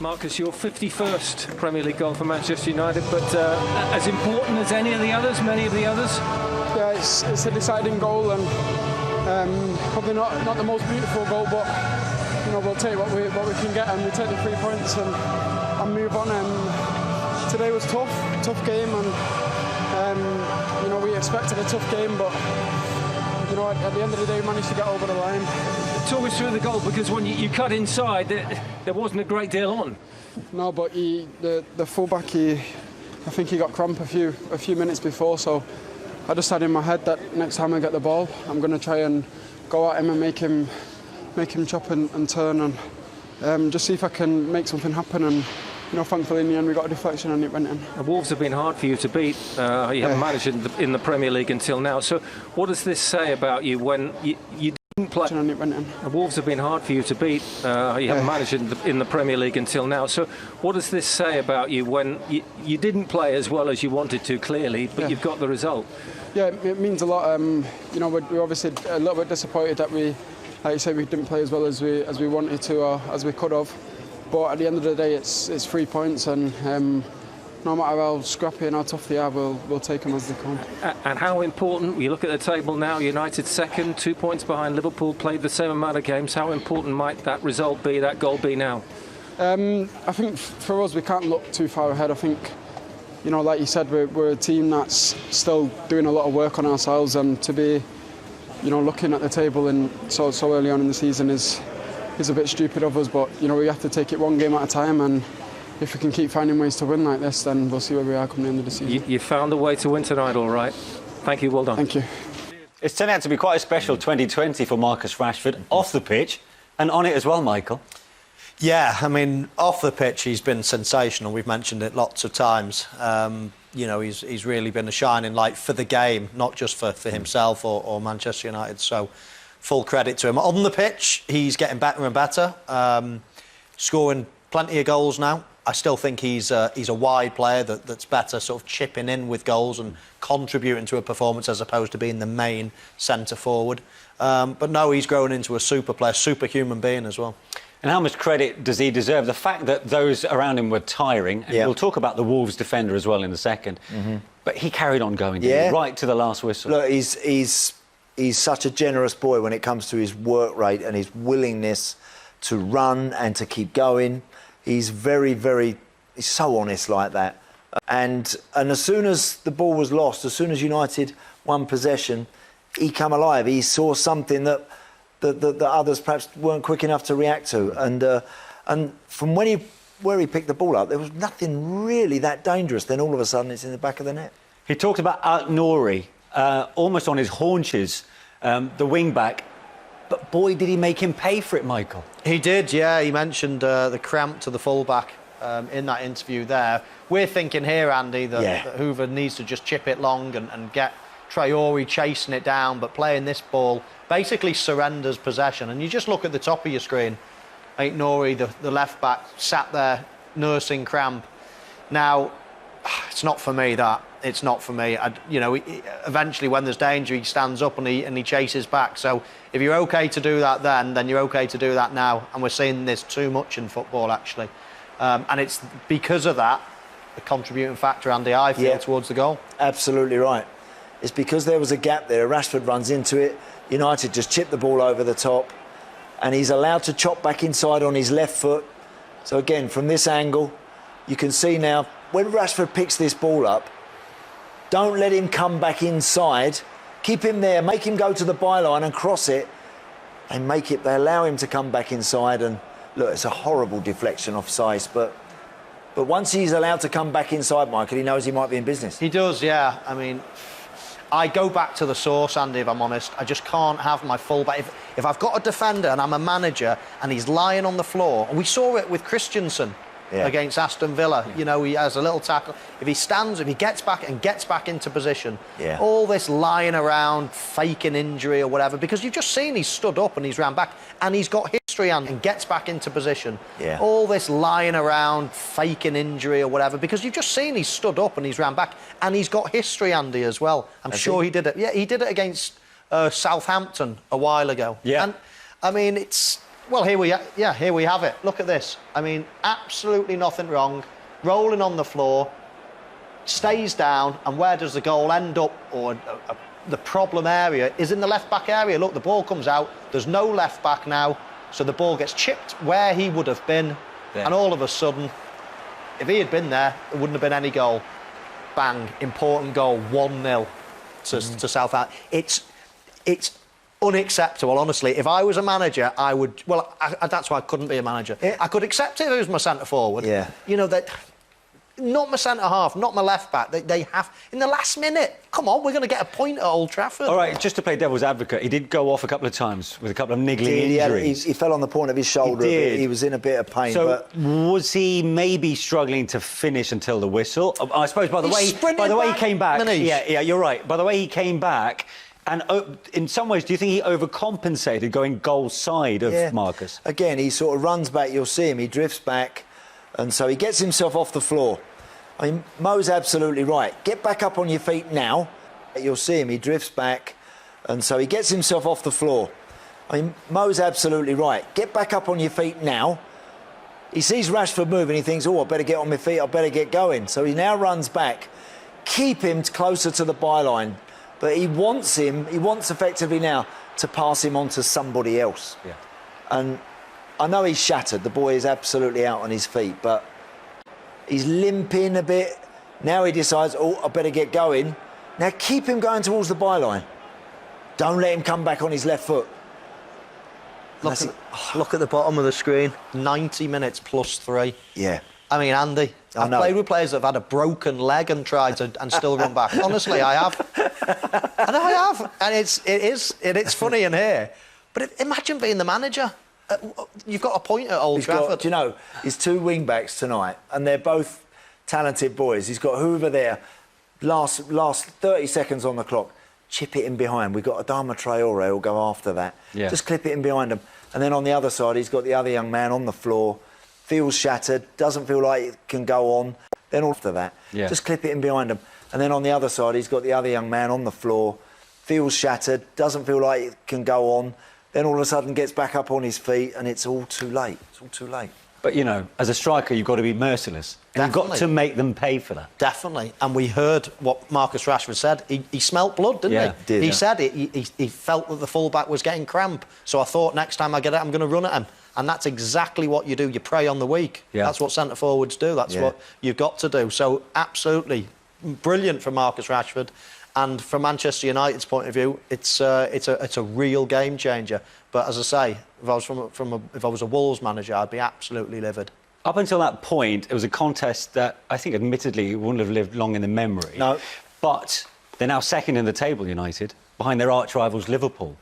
Marcus, your 51st Premier League goal for Manchester United, but as important as any of the others, many of the others? Yeah, it's a deciding goal, and probably not the most beautiful goal, but you know, we'll take what we can get, and we'll take the 3 points and move on. And today was tough game, and you know, we expected a tough game, but you know, at the end of the day, we managed to get over the line. Talk us through the goal, because when you cut inside, there wasn't a great deal on. No, but the fullback, I think he got cramp a few minutes before, so I just had in my head that next time I get the ball, I'm going to try and go at him and make him chop and turn, and just see if I can make something happen. And you know, thankfully in the end we got a deflection and it went in. The Wolves have been hard for you to beat. You haven't managed in the Premier League until now. So what does this say about you when you didn't play? And it went in. The Wolves have been hard for you to beat. You haven't managed in the Premier League until now. So what does this say about you when you didn't play as well as you wanted to, clearly, but you've got the result? Yeah, it means a lot. You know, we're obviously a little bit disappointed that we, like you say, we didn't play as well as we wanted to or as we could have. But at the end of the day, it's 3 points, and no matter how scrappy and how tough they are, we'll take them as they come. And how important, you look at the table now, United second, 2 points behind Liverpool, played the same amount of games. How important might that result be, that goal be now? I think for us, we can't look too far ahead. I think, you know, like you said, we're a team that's still doing a lot of work on ourselves, and to be, you know, looking at the table and so early on in the season is a bit stupid of us. But you know, we have to take it one game at a time, and if we can keep finding ways to win like this, then we'll see where we are come the end of the season. You found a way to win tonight, all right. Thank you, well done. Thank you. It's turned out to be quite a special 2020 for Marcus Rashford, off the pitch and on it as well, Michael. Yeah, I mean, off the pitch he's been sensational. We've mentioned it lots of times. You know, he's really been a shining light for the game, not just for himself or Manchester United. So full credit to him. On the pitch, he's getting better and better, scoring plenty of goals now. I still think he's a wide player that's better sort of chipping in with goals and contributing to a performance as opposed to being the main centre forward. But no, he's grown into a super player, superhuman being as well. And how much credit does he deserve? The fact that those around him were tiring, and we'll talk about the Wolves defender as well in a second, but he carried on going, right to the last whistle. Look, he's such a generous boy when it comes to his work rate and his willingness to run and to keep going. He's he's so honest like that. And as soon as the ball was lost, as soon as United won possession, he come alive. He saw something that others perhaps weren't quick enough to react to. And from where he picked the ball up, there was nothing really that dangerous. Then all of a sudden, it's in the back of the net. He talked about Nouri, almost on his haunches, the wing-back. But boy, did he make him pay for it, Michael. He did, yeah. He mentioned the cramp to the full-back in that interview there. We're thinking here, Andy, that Hoover needs to just chip it long and get Traore chasing it down, but playing this ball basically surrenders possession. And you just look at the top of your screen. Ain't Nouri, the left-back, sat there nursing cramp. Now, it's not for me, that. It's not for me. You know, eventually when there's danger, he stands up and he chases back. So if you're OK to do that then you're OK to do that now. And we're seeing this too much in football, actually. And it's because of that, the contributing factor, Andy, I feel, towards the goal. Absolutely right. It's because there was a gap there. Rashford runs into it. United just chip the ball over the top. And he's allowed to chop back inside on his left foot. So again, from this angle, you can see now, when Rashford picks this ball up, don't let him come back inside. Keep him there, make him go to the byline and cross it. They allow him to come back inside. And look, it's a horrible deflection off Saiss, but once he's allowed to come back inside, Michael, he knows he might be in business. He does, yeah. I mean, I go back to the source, Andy, if I'm honest. I just can't have my full-back. If I've got a defender and I'm a manager and he's lying on the floor, and we saw it with Christensen against Aston Villa. You know, he has a little tackle. If he stands, if he gets back into position, all this lying around, faking injury or whatever, because you've just seen he's stood up and he's ran back and he's got history and gets back into position. All this lying around, faking injury or whatever, because you've just seen he's stood up and he's ran back and he's got history, Andy, as well. I'm sure he did it. Yeah, he did it against Southampton a while ago. And I mean, Well, here we have it. Look at this. I mean, absolutely nothing wrong. Rolling on the floor, stays down, and where does the goal end up? Or the problem area is in the left-back area. Look, the ball comes out. There's no left-back now, so the ball gets chipped where he would have been, and all of a sudden, if he had been there, there wouldn't have been any goal. Bang, important goal, 1-0 to Southampton. It's unacceptable, honestly. If I was a manager, I would... Well, that's why I couldn't be a manager. Yeah. I could accept it if it was my centre-forward. Yeah. You know, that... Not my centre-half, not my left-back. They have... In the last minute, come on, we're going to get a point at Old Trafford. All right, just to play devil's advocate, he did go off a couple of times with a couple of niggling injuries. He fell on the point of his shoulder. He did. He was in a bit of pain. So but was he maybe struggling to finish until the whistle? I suppose by the way he came back... Manish. Yeah, you're right. By the way he came back... And in some ways, do you think he overcompensated going goal side of Marcus? Again, he sort of runs back. You'll see him. He drifts back. And so he gets himself off the floor. I mean, Mo's absolutely right. Get back up on your feet now. You'll see him. He drifts back. And so he gets himself off the floor. I mean, Mo's absolutely right. Get back up on your feet now. He sees Rashford move and he thinks, oh, I better get on my feet. I better get going. So he now runs back. Keep him closer to the byline. But he wants effectively now to pass him on to somebody else. Yeah. And I know he's shattered. The boy is absolutely out on his feet, but he's limping a bit. Now he decides, oh, I better get going. Now keep him going towards the byline. Don't let him come back on his left foot. Look at the bottom of the screen. 90 minutes plus 3. Yeah. I mean, Andy, I've played with players that have had a broken leg and tried to and still run back. Honestly, I have. I know I have. And it's funny in here. But imagine being the manager. You've got a point at Old Trafford. Do you know, his 2 wing-backs tonight, and they're both talented boys. He's got Hoover there, last 30 seconds on the clock. Chip it in behind. We've got Adama Traore who'll go after that. Yeah. Just clip it in behind him. And then on the other side, he's got the other young man on the floor. Feels shattered, doesn't feel like it can go on. Then after that, just clip it in behind him. And then on the other side, he's got the other young man on the floor. Feels shattered, doesn't feel like it can go on. Then all of a sudden gets back up on his feet and it's all too late. It's all too late. But, you know, as a striker, you've got to be merciless. And you've got to make them pay for that. Definitely. And we heard what Marcus Rashford said. He smelt blood, didn't he? He said it. He felt that the full-back was getting cramp. So I thought, next time I get it, I'm going to run at him. And that's exactly what you do. You prey on the weak. Yeah. That's what centre-forwards do. That's what you've got to do. So absolutely brilliant from Marcus Rashford. And from Manchester United's point of view, it's a real game changer. But as I say, if I was a Wolves manager, I'd be absolutely livid. Up until that point, it was a contest that I think, admittedly, wouldn't have lived long in the memory. No. But they're now second in the table, United, behind their arch-rivals Liverpool.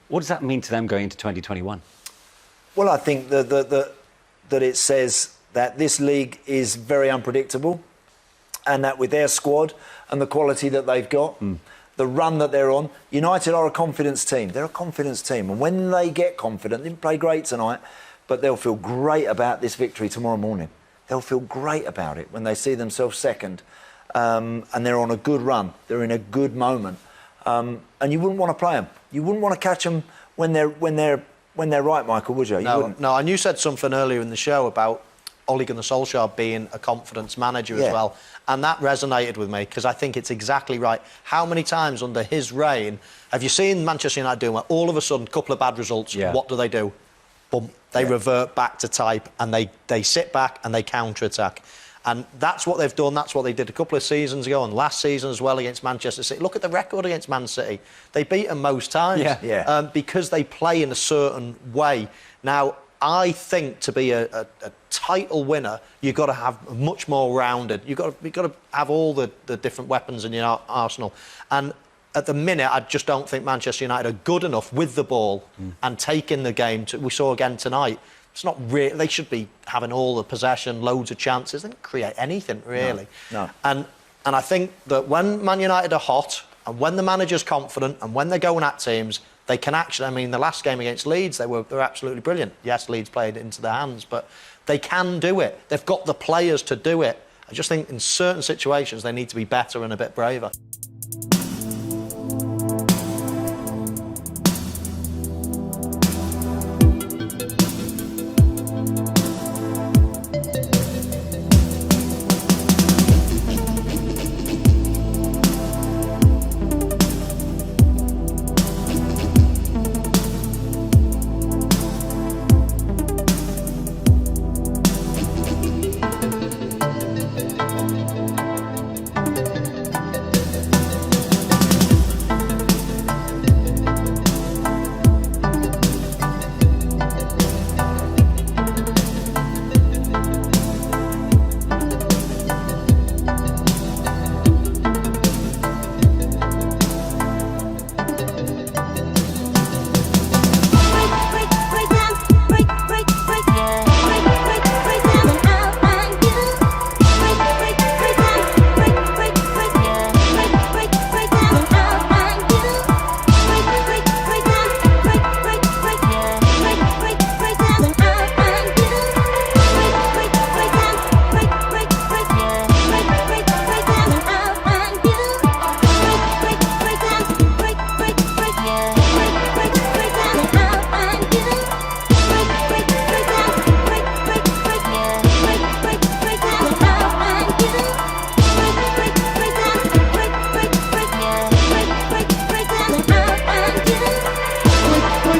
What does that mean to them going into 2021? Well, I think that it says that this league is very unpredictable and that with their squad and the quality that they've got, the run that they're on, United are a confidence team. They're a confidence team. And when they get confident, they didn't play great tonight, but they'll feel great about this victory tomorrow morning. They'll feel great about it when they see themselves second and they're on a good run. They're in a good moment. And you wouldn't want to play them. You wouldn't want to catch them when they're right, Michael, would you? No, and you said something earlier in the show about Ole Gunnar Solskjær being a confidence manager as well. And that resonated with me because I think it's exactly right. How many times under his reign have you seen Manchester United doing well? All of a sudden, a couple of bad results, what do? Boom, they revert back to type and they sit back and they counter-attack. And that's what they've done. That's what they did a couple of seasons ago and last season as well against Manchester City. Look at the record against Man City. They beat them most times because they play in a certain way. Now, I think to be a title winner, you've got to have much more rounded. You've got to have all the different weapons in your arsenal. And at the minute, I just don't think Manchester United are good enough with the ball and taking the game. We saw again tonight. It's not really. They should be having all the possession, loads of chances. They don't create anything really. No. And I think that when Man United are hot and when the manager's confident and when they're going at teams, they can actually. I mean, the last game against Leeds, they're absolutely brilliant. Yes, Leeds played it into their hands, but they can do it. They've got the players to do it. I just think in certain situations they need to be better and a bit braver.